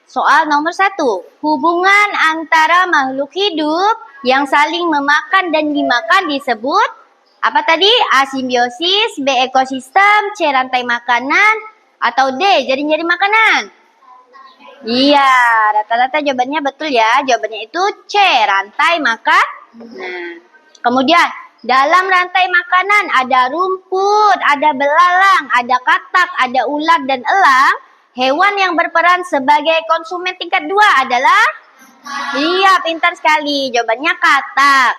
Speaker 1: soal nomor 1. Hubungan antara makhluk hidup yang saling memakan dan dimakan disebut apa tadi? A. Simbiosis, B. Ekosistem, C. Rantai makanan, atau D. Jaring-jaring makanan? Iya, rata-rata jawabannya betul ya. Jawabannya itu C. Rantai makanan. Nah, kemudian dalam rantai makanan ada rumput, ada belalang, ada katak, ada ular dan elang. Hewan yang berperan sebagai konsumen tingkat 2 adalah? Iya, pintar sekali. Jawabannya katak.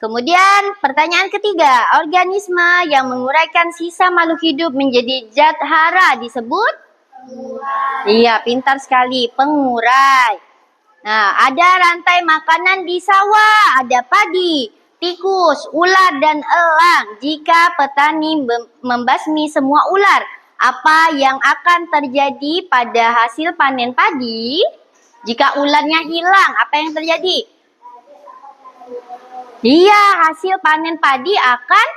Speaker 1: Kemudian pertanyaan ketiga, organisme yang menguraikan sisa makhluk hidup menjadi zat hara disebut? Iya, pintar sekali. Pengurai. Nah, ada rantai makanan di sawah, ada padi, tikus, ular, dan elang. Jika petani membasmi semua ular, apa yang akan terjadi pada hasil panen padi? Jika ularnya hilang, apa yang terjadi? Iya, hasil panen padi akan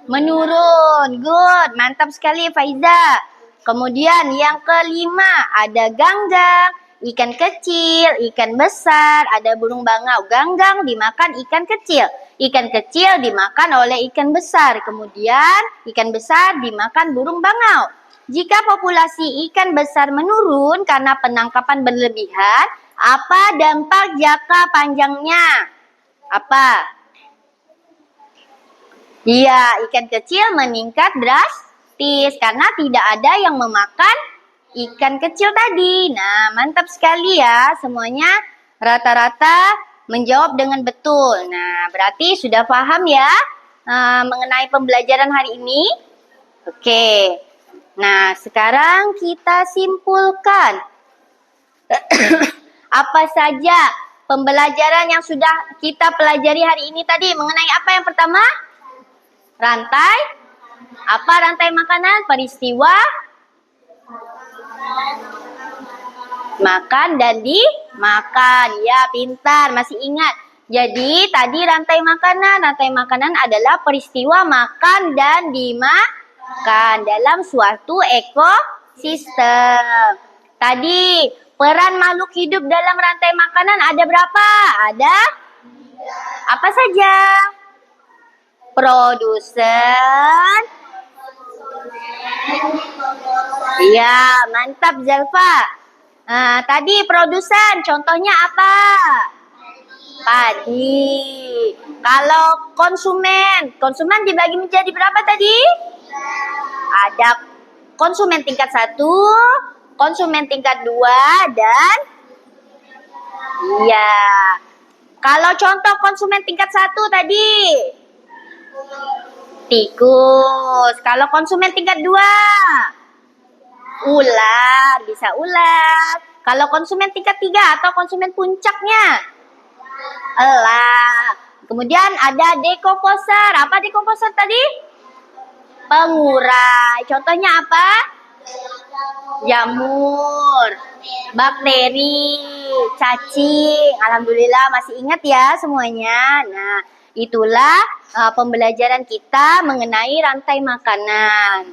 Speaker 1: menurun. Good, mantap sekali Faiza. Kemudian yang kelima, ada ganggang, ikan kecil, ikan besar, ada burung bangau. Ganggang dimakan ikan kecil. Ikan kecil dimakan oleh ikan besar. Kemudian ikan besar dimakan burung bangau. Jika populasi ikan besar menurun karena penangkapan berlebihan, apa dampak jangka panjangnya? Apa? Iya, ikan kecil meningkat drastis karena tidak ada yang memakan ikan kecil tadi. Nah, mantap sekali ya. Semuanya rata-rata menjawab dengan betul. Nah, berarti sudah paham ya mengenai pembelajaran hari ini? Oke. Nah, sekarang kita simpulkan. Apa saja pembelajaran yang sudah kita pelajari hari ini tadi? Mengenai apa yang pertama? Rantai. Apa rantai makanan? Peristiwa makan dan dimakan. Ya, pintar. Masih ingat. Jadi, tadi rantai makanan adalah peristiwa makan dan dimakan dalam suatu ekosistem. Tadi, peran makhluk hidup dalam rantai makanan ada berapa? Ada apa saja? Produsen. Iya, mantap Zalfa. Tadi produsen, contohnya apa? Padi. Kalau konsumen dibagi menjadi berapa tadi? Ada konsumen tingkat 1, konsumen tingkat 2 dan iya. Kalau contoh konsumen tingkat 1 tadi tikus. Kalau konsumen tingkat 2 ular, bisa ular. Kalau konsumen tingkat 3 atau konsumen puncaknya elang. Kemudian ada dekomposer. Apa dekomposer tadi? Pengurai. Contohnya apa? Jamur, bakteri, cacing. Alhamdulillah masih ingat ya semuanya. Nah, itulah pembelajaran kita mengenai rantai makanan.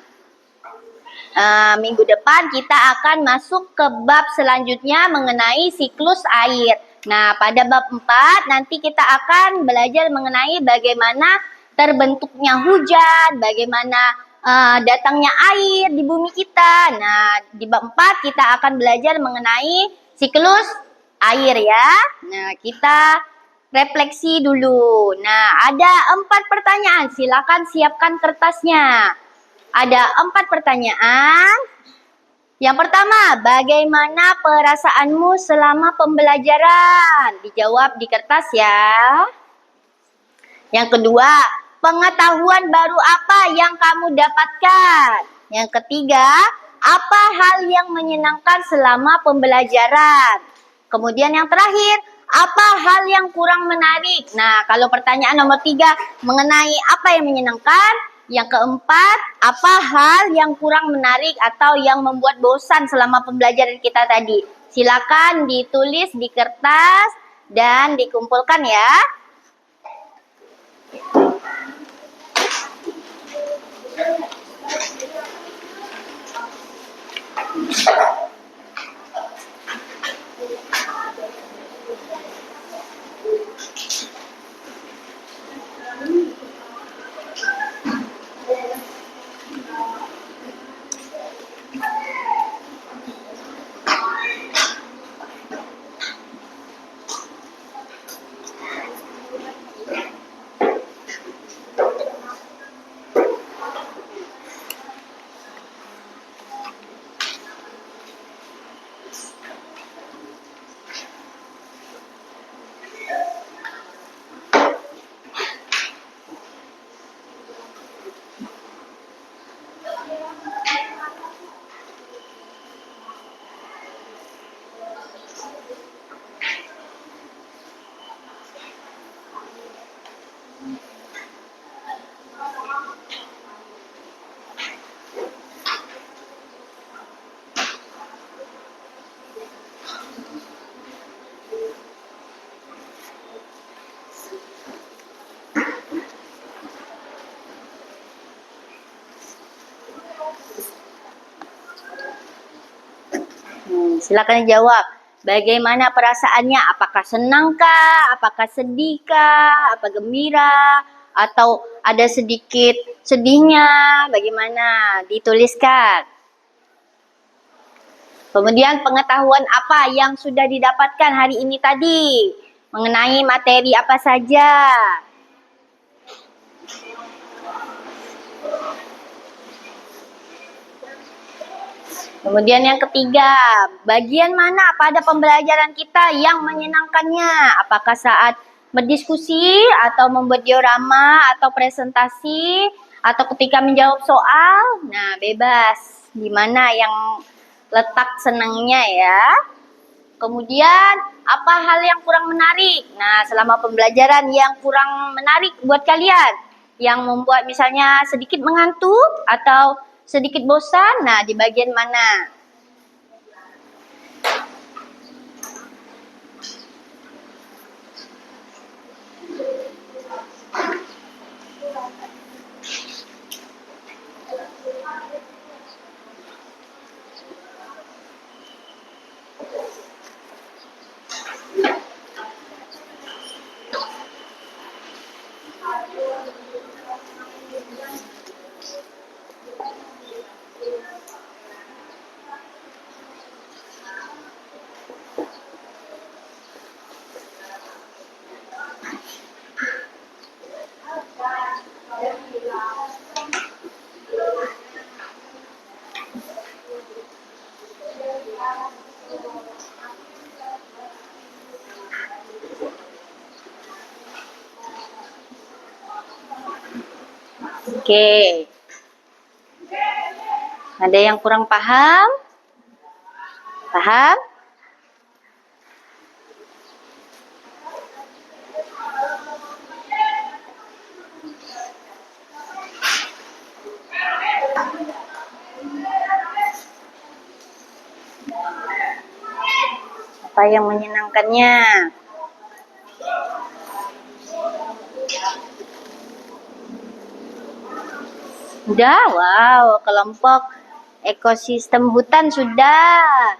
Speaker 1: Minggu depan kita akan masuk ke bab selanjutnya mengenai siklus air. Nah, pada bab 4 nanti kita akan belajar mengenai bagaimana terbentuknya hujan, bagaimana datangnya air di bumi kita. Nah, di bab 4 kita akan belajar mengenai siklus air ya. Nah, kita refleksi dulu. Nah, ada 4 pertanyaan. Silakan siapkan kertasnya. Ada 4 pertanyaan. Yang pertama, bagaimana perasaanmu selama pembelajaran? Dijawab di kertas ya. Yang kedua, pengetahuan baru apa yang kamu dapatkan? Yang ketiga, apa hal yang menyenangkan selama pembelajaran? Kemudian yang terakhir, apa hal yang kurang menarik? Nah, kalau pertanyaan nomor 3 mengenai apa yang menyenangkan, yang keempat, apa hal yang kurang menarik atau yang membuat bosan selama pembelajaran kita tadi? Silakan ditulis di kertas dan dikumpulkan ya. Silakan jawab. Bagaimana perasaannya? Apakah senangkah? Apakah sedihkah? Apa gembira? Atau ada sedikit sedihnya? Bagaimana? Dituliskan. Kemudian pengetahuan apa yang sudah didapatkan hari ini tadi? Mengenai materi apa saja? Kemudian yang ketiga, bagian mana pada pembelajaran kita yang menyenangkannya? Apakah saat berdiskusi atau membuat diorama atau presentasi atau ketika menjawab soal? Nah, bebas. Di mana yang letak senangnya ya? Kemudian, apa hal yang kurang menarik? Nah, selama pembelajaran yang kurang menarik buat kalian, yang membuat misalnya sedikit mengantuk atau sedikit bosan, nah di bagian mana? Oke. Ada yang kurang paham? Paham? Apa yang menyenangkannya? Sudah, wow, kelompok ekosistem hutan sudah.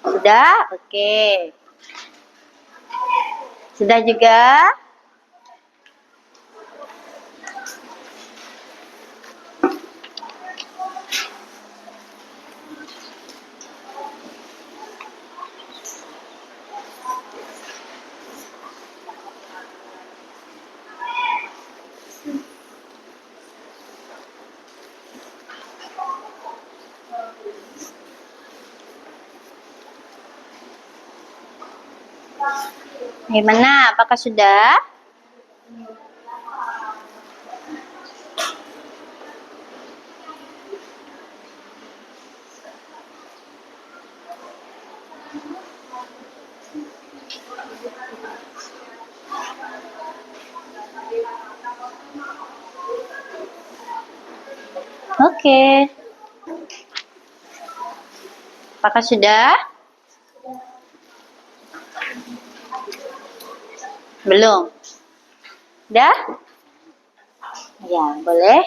Speaker 1: Sudah, oke. Sudah juga? Gimana? Apakah sudah? Oke. Apakah sudah? Belum? Udah? Ya, boleh.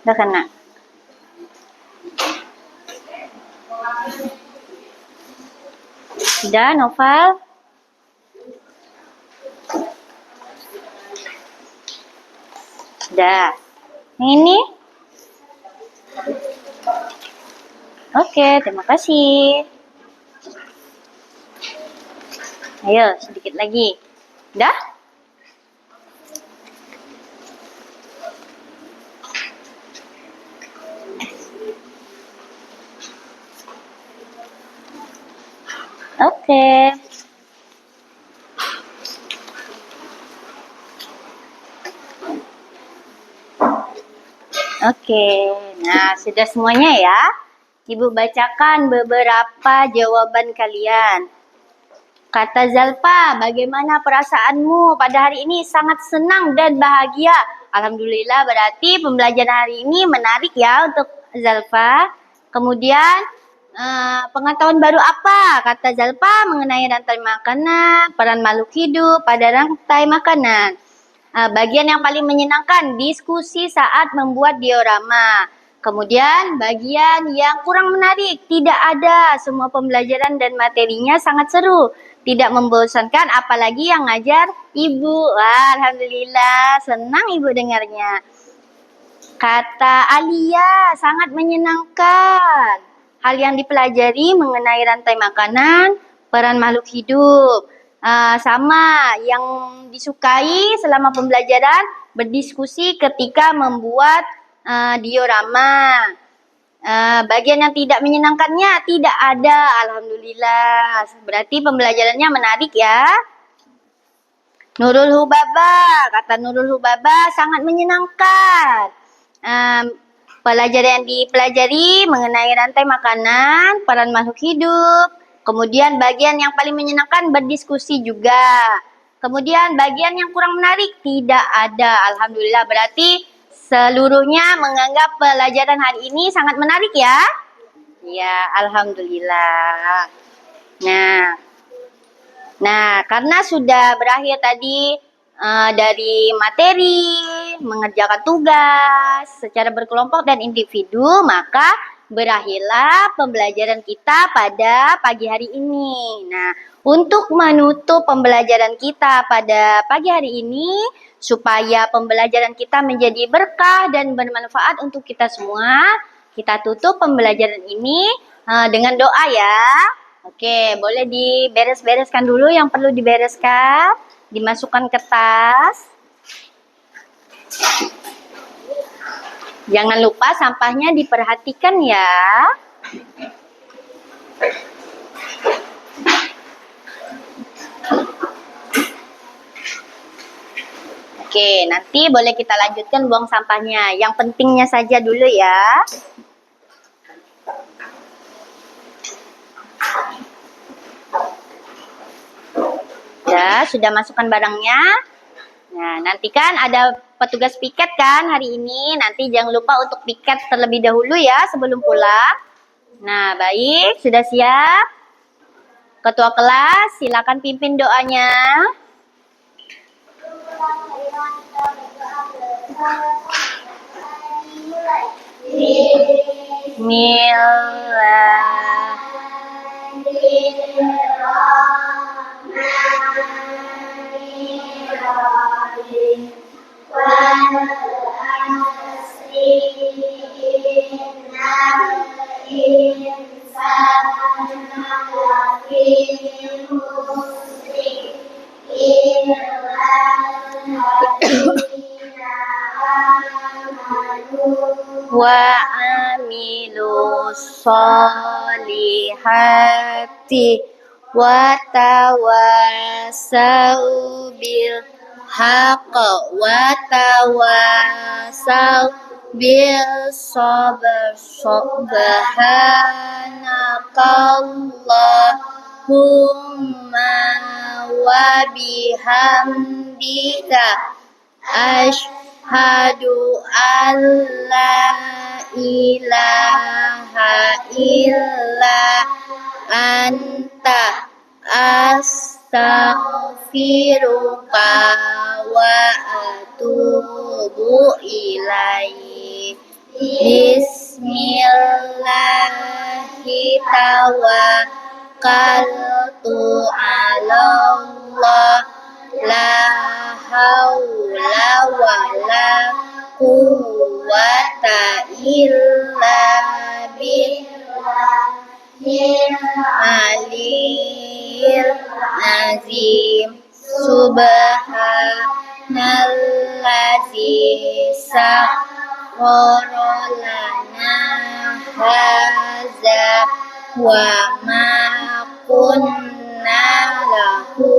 Speaker 1: Udah kena. Udah, Noval? Udah. Yang ini? Oke, terima kasih. Ayo, sedikit lagi. Udah? Oke. Oke, nah sudah semuanya ya. Ibu bacakan beberapa jawaban kalian. Kata Zalfa, bagaimana perasaanmu pada hari ini? Sangat senang dan bahagia. Alhamdulillah, berarti pembelajaran hari ini menarik ya untuk Zalfa. Kemudian, pengetahuan baru apa? Kata Zalfa mengenai rantai makanan, peran makhluk hidup pada rantai makanan. Bagian yang paling menyenangkan, diskusi saat membuat diorama. Kemudian bagian yang kurang menarik, tidak ada. Semua pembelajaran dan materinya sangat seru. Tidak membosankan, apalagi yang ngajar ibu. Wah, alhamdulillah, senang ibu dengarnya. Kata Alia, sangat menyenangkan. Hal yang dipelajari mengenai rantai makanan, peran makhluk hidup. Sama yang disukai selama pembelajaran, berdiskusi ketika membuat diorama. Bagian yang tidak menyenangkannya tidak ada, alhamdulillah. Berarti pembelajarannya menarik ya. Nurul Hubaba, kata Nurul Hubaba sangat menyenangkan. Pelajaran yang dipelajari mengenai rantai makanan, peran makhluk hidup. Kemudian bagian yang paling menyenangkan berdiskusi juga. Kemudian bagian yang kurang menarik tidak ada, alhamdulillah. Berarti seluruhnya menganggap pelajaran hari ini sangat menarik ya? Ya, alhamdulillah. Nah, karena sudah berakhir tadi dari materi, mengerjakan tugas secara berkelompok dan individu, maka berakhirlah pembelajaran kita pada pagi hari ini. Nah, untuk menutup pembelajaran kita pada pagi hari ini, supaya pembelajaran kita menjadi berkah dan bermanfaat untuk kita semua, kita tutup pembelajaran ini dengan doa ya. Oke, boleh diberes-bereskan dulu yang perlu dibereskan, dimasukkan ke tas. Jangan lupa sampahnya diperhatikan ya. Oke, nanti boleh kita lanjutkan buang sampahnya. Yang pentingnya saja dulu ya. Ya, sudah masukkan barangnya. Nah, nanti kan ada petugas piket kan hari ini. Nanti jangan lupa untuk piket terlebih dahulu ya sebelum pulang. Nah, baik, sudah siap? Ketua kelas, silakan pimpin doanya. Wa amilus solihati wa tawasau bil haqq wa tawasau bil sabr. Subhanakallahumma wa bihamdika Ashhadu an la ilaha illa anta astaghfiruka wa atubu ilaik. Bismillahirrahmanirrahim. Ala Allah la haula wala quwwata illa billahil aliyil azim. Subhanallazi sakhkhara lana hadza wa ma kunna lahu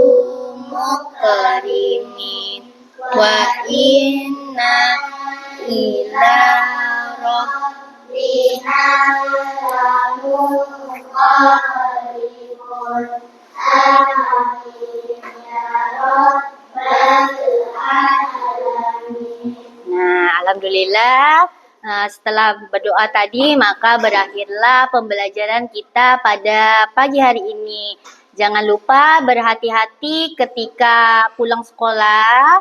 Speaker 1: muqrinin wa inna ila rabbina lamunqalibun. Amin ya rabbal alamin. Nah, alhamdulillah. Setelah berdoa tadi, maka berakhirlah pembelajaran kita pada pagi hari ini. Jangan lupa berhati-hati ketika pulang sekolah.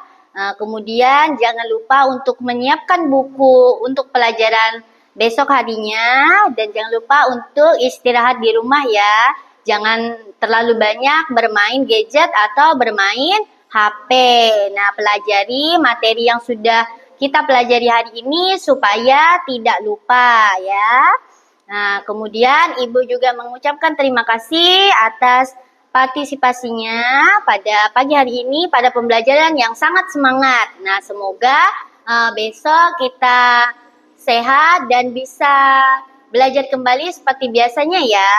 Speaker 1: Kemudian jangan lupa untuk menyiapkan buku untuk pelajaran besok harinya. Dan jangan lupa untuk istirahat di rumah ya. Jangan terlalu banyak bermain gadget atau bermain HP. Nah, pelajari materi yang sudah kita pelajari hari ini supaya tidak lupa ya. Nah, kemudian Ibu juga mengucapkan terima kasih atas partisipasinya pada pagi hari ini pada pembelajaran yang sangat semangat. Nah, semoga besok kita sehat dan bisa belajar kembali seperti biasanya ya.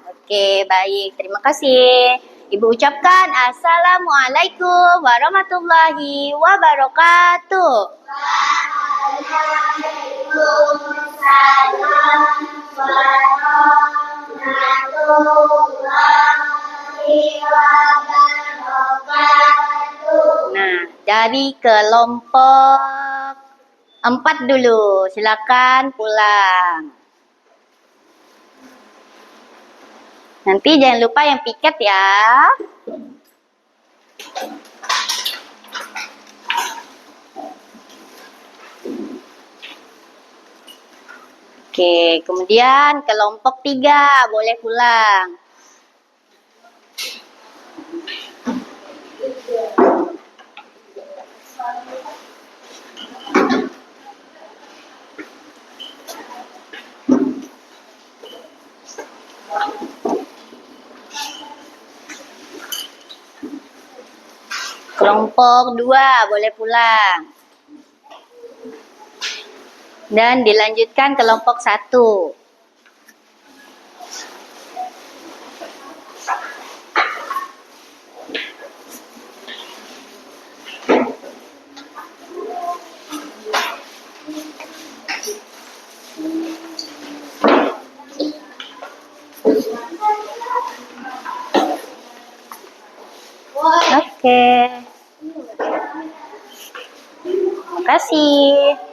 Speaker 1: Oke, baik. Terima kasih. Ibu ucapkan Assalamualaikum warahmatullahi wabarakatuh. Waalaikumsalam warahmatullahi wabarakatuh. Nah, dari kelompok 4 dulu. Silakan pulang. Nanti jangan lupa yang piket ya. Oke, kemudian kelompok 3 boleh pulang. Kelompok 2 boleh pulang. Dan dilanjutkan kelompok 1. Oke. Terima kasih.